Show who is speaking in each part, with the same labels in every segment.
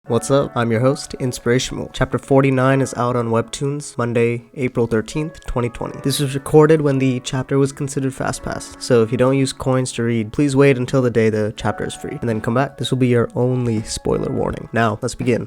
Speaker 1: What's up? I'm your host, Inspirational. Chapter 49 is out on Webtoons, Monday, April 13th, 2020. This was recorded when the chapter was considered fast-paced, so if you don't use coins to read, please wait until the day the chapter is free, and then come back. This will be your only spoiler warning. Now, let's begin.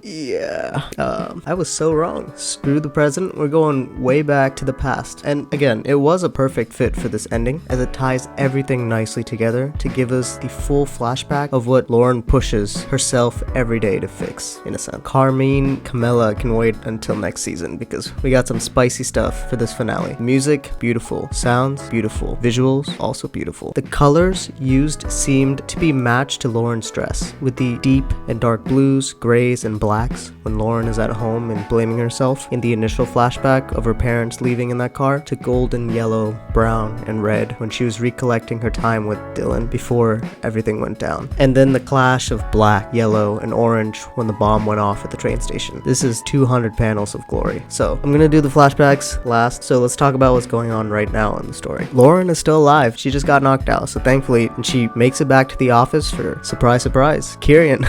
Speaker 1: I was so wrong. Screw the present, we're going way back to the past. And again, it was a perfect fit for this ending, as it ties everything nicely together to give us the full flashback of what Lauren pushes herself every day to fix. In a sense, Carmine Camilla can wait until next season because we got some spicy stuff for this finale. Music, beautiful. Sounds, beautiful. Visuals, also beautiful. The colors used seemed to be matched to Lauren's dress, with the deep and dark blues, grays, and blacks when Lauren is at home and blaming herself in the initial flashback of her parents leaving in that car, to golden yellow, brown, and red when she was recollecting her time with Dylan before everything went down. And then the clash of black, yellow, and orange when the bomb went off at the train station. This is 200 panels of glory. So I'm gonna do the flashbacks last, so let's talk about what's going on right now in the story. Lauren is still alive. She just got knocked out, so thankfully, and she makes it back to the office for, surprise, surprise, Kieran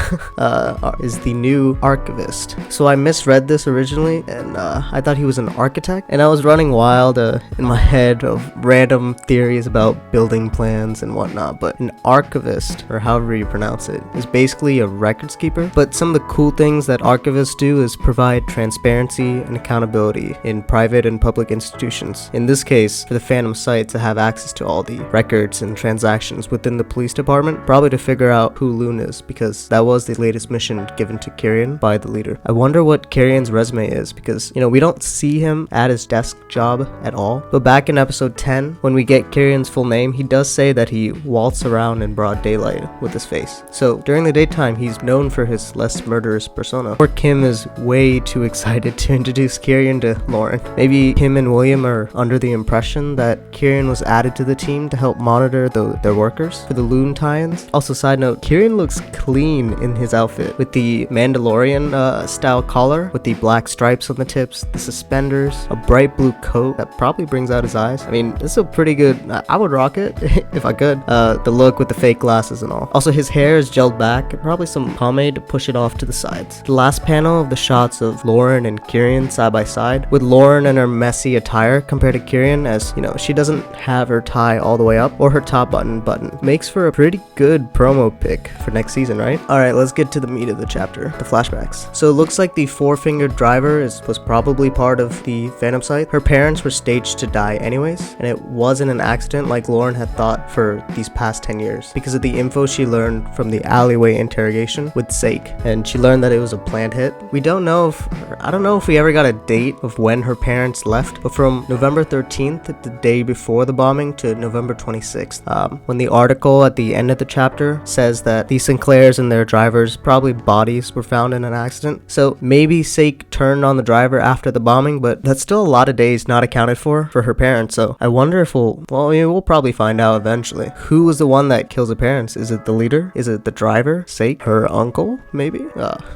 Speaker 1: is the new archivist. So I misread this originally, and I thought he was an architect, and I was running wild in my head of random theories about building plans and whatnot, but an archivist, or however you pronounce it, is basically a records keeper. But some of the cool things that archivists do is provide transparency and accountability in private and public institutions. In this case, for the Phantom site to have access to all the records and transactions within the police department, probably to figure out who Loon is, because that was the latest mission given to Kieran by the leader. I wonder what Kieran's resume is, because, we don't see him at his desk job at all, but back in episode 10, when we get Kieran's full name, he does say that he waltzes around in broad daylight with his face. So during the daytime, he's known for his less murderous persona. Or Kim is way too excited to introduce Kieran to Lauren. Maybe Kim and William are under the impression that Kieran was added to the team to help monitor their workers for the Loon tie-ins. Also, side note, Kieran looks clean in his outfit, with the Mandalorian style collar, with the black stripes on the tips, the suspenders, a bright blue coat that probably brings out his eyes. I mean, this is a pretty good, I would rock it if I could. The look with the fake glasses and all. Also, his hair is gelled back, and probably some pomade to push it off to the sides. The last panel of the shots of Lauren and Kieran side by side, with Lauren and her messy attire compared to Kieran, as she doesn't have her tie all the way up or her top button, makes for a pretty good promo pic for next season, right? Alright, let's get to the meat of the chapter, the flashbacks. So it looks like the four-fingered driver was probably part of the Phantom site. Her parents were staged to die anyways, and it wasn't an accident like Lauren had thought for these past 10 years, because of the info she learned from the alleyway interrogation with Sake, and she learned that it was a planned hit. I don't know if we ever got a date of when her parents left, but from November 13th, the day before the bombing, to November 26th, when the article at the end of the chapter says that the Sinclairs and their drivers, probably bodies, were found in an accident. So maybe Sake turned on the driver after the bombing, but that's still a lot of days not accounted for her parents. So I wonder if we'll probably find out eventually. Who was the one that kills her parents? Is it the leader? Is it the driver? Sake? Her uncle? Maybe?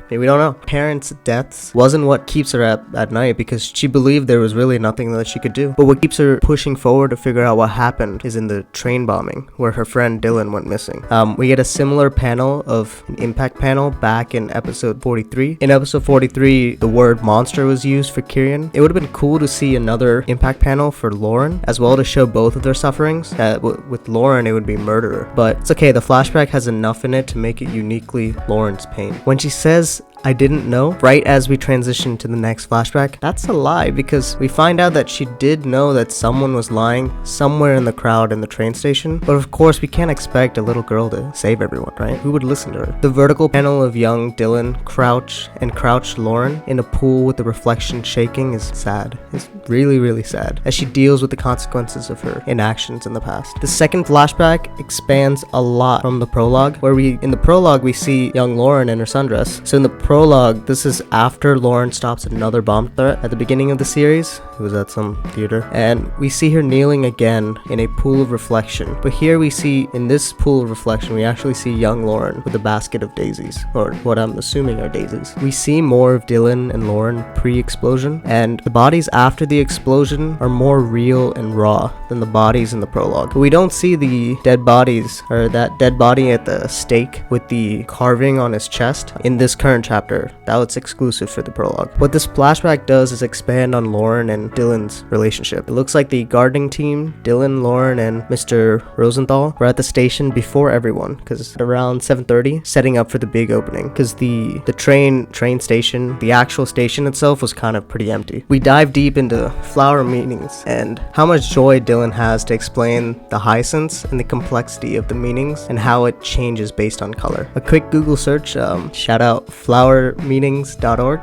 Speaker 1: Maybe we don't know. Parents' deaths wasn't what keeps her at night, because she believed there was really nothing that she could do. But what keeps her pushing forward to figure out what happened is in the train bombing, where her friend Dylan went missing. We get a similar panel of an impact panel back in episode 43. In episode 43, the word monster was used for Kieran. It would have been cool to see another impact panel for Lauren as well, to show both of their sufferings. With Lauren, it would be murderer. But it's okay, the flashback has enough in it to make it uniquely Lauren's pain. When she says, "I didn't know," right as we transition to the next flashback, that's a lie, because we find out that she did know that someone was lying somewhere in the crowd in the train station. But of course, we can't expect a little girl to save everyone, right? Who would listen to her? The vertical panel of young Dylan crouched Lauren in a pool with the reflection shaking is sad. It's really, really sad, as she deals with the consequences of her inactions in the past. The second flashback expands a lot from the prologue, where in the prologue we see young Lauren in her sundress. So in the prologue, this is after Lauren stops another bomb threat at the beginning of the series. It was at some theater, and we see her kneeling again in a pool of reflection. But here we see, in this pool of reflection, we actually see young Lauren with a basket of daisies, or what I'm assuming are daisies. We see more of Dylan and Lauren pre-explosion, and the bodies after the explosion are more real and raw than the bodies in the prologue. But we don't see the dead bodies, or that dead body at the stake with the carving on his chest in this current chapter. chapter. That was exclusive for the prologue. What this flashback does is expand on Lauren and Dylan's relationship. It looks like the gardening team, Dylan, Lauren, and Mr. Rosenthal, were at the station before everyone, because around 7:30, setting up for the big opening, because the train station, the actual station itself, was kind of pretty empty. We dive deep into flower meanings and how much joy Dylan has to explain the hyacinths and the complexity of the meanings and how it changes based on color. A quick Google search, shout out flowermeanings.org,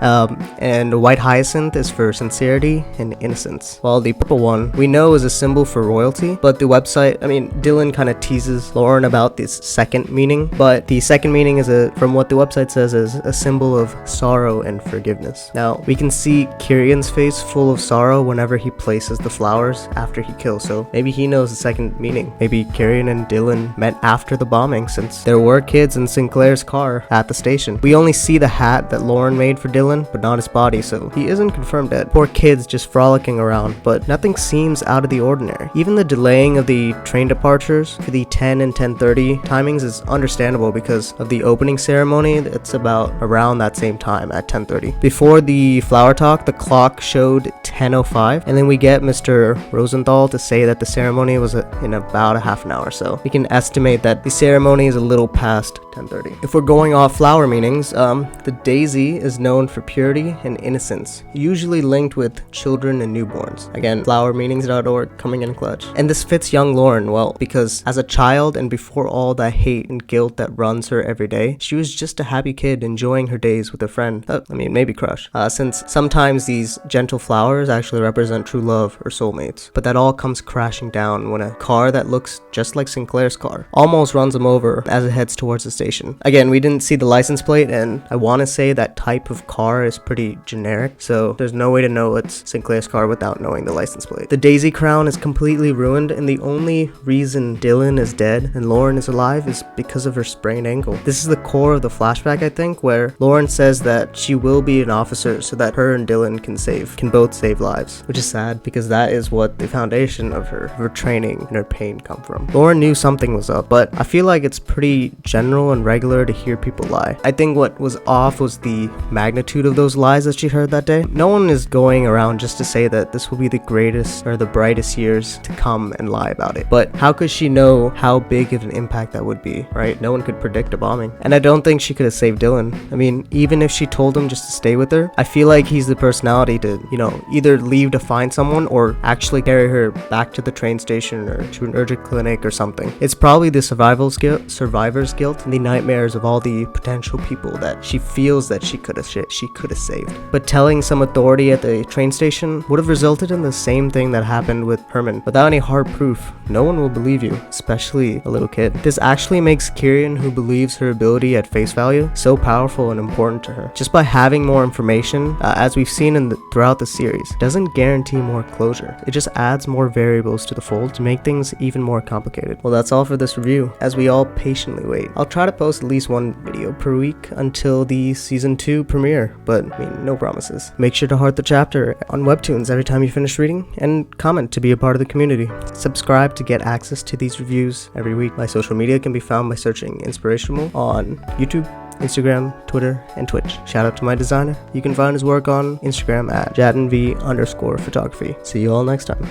Speaker 1: and white hyacinth is for sincerity and innocence, while the purple one we know is a symbol for royalty, but the website, Dylan kind of teases Lauren about this second meaning, but the second meaning is from what the website says, is a symbol of sorrow and forgiveness. Now, we can see Kieran's face full of sorrow whenever he places the flowers after he kills, so maybe he knows the second meaning. Maybe Kieran and Dylan met after the bombing, since there were kids in Sinclair's car at the station. We only see the hat that Lauren made for Dylan, but not his body, so he isn't confirmed dead. Poor kids just frolicking around, but nothing seems out of the ordinary. Even the delaying of the train departures for the 10 and 10:30 timings is understandable because of the opening ceremony. It's about around that same time at 10:30. Before the flower talk, the clock showed 10:05, and then we get Mr. Rosenthal to say that the ceremony was in about a half an hour, so we can estimate that the ceremony is a little past 10:30. If we're going off flower meanings, the daisy is known for purity and innocence, usually linked with children and newborns. Again, flowermeanings.org coming in clutch. And this fits young Lauren well, because as a child and before all that hate and guilt that runs her every day, she was just a happy kid enjoying her days with a friend. Maybe crush. Since sometimes these gentle flowers actually represent true love or soulmates. But that all comes crashing down when a car that looks just like Sinclair's car almost runs him over as it heads towards the station. Again, we didn't see the license plate, and I want to say that type of car is pretty generic, so there's no way to know it's Sinclair's car without knowing the license plate. The daisy crown is completely ruined, and the only reason Dylan is dead and Lauren is alive is because of her sprained ankle. This is the core of the flashback, I think, where Lauren says that she will be an officer so that her and Dylan can both save lives, which is sad because that is what the foundation of her training and her pain come from. Lauren knew something was up, but I feel like it's pretty general and regular to hear people lie. I think what was off was the magnitude of those lies that she heard that day. No one is going around just to say that this will be the greatest or the brightest years to come and lie about it. But how could she know how big of an impact that would be, right? No one could predict a bombing. And I don't think she could have saved Dylan. Even if she told him just to stay with her, I feel like he's the personality to, either leave to find someone or actually carry her back to the train station or to an urgent clinic or something. It's probably the survivor's guilt and the nightmares of all the potential people that she feels that she could have saved. But telling some authority at the train station would have resulted in the same thing that happened with Herman. Without any hard proof, no one will believe you, especially a little kid. This actually makes Kieran, who believes her ability at face value, so powerful and important to her. Just by having more information, as we've seen throughout the series, doesn't guarantee more closure. It just adds more variables to the fold to make things even more complicated. Well, that's all for this review, as we all patiently wait. I'll try to post at least one video per week until the season 2 premiere, but no promises. Make sure to heart the chapter on Webtoons every time you finish reading, and comment to be a part of the community. Subscribe to get access to these reviews every week. My social media can be found by searching Inspirational on YouTube, Instagram, Twitter, and Twitch. Shout out to my designer. You can find his work on Instagram at jadenv_photography. See you all next time.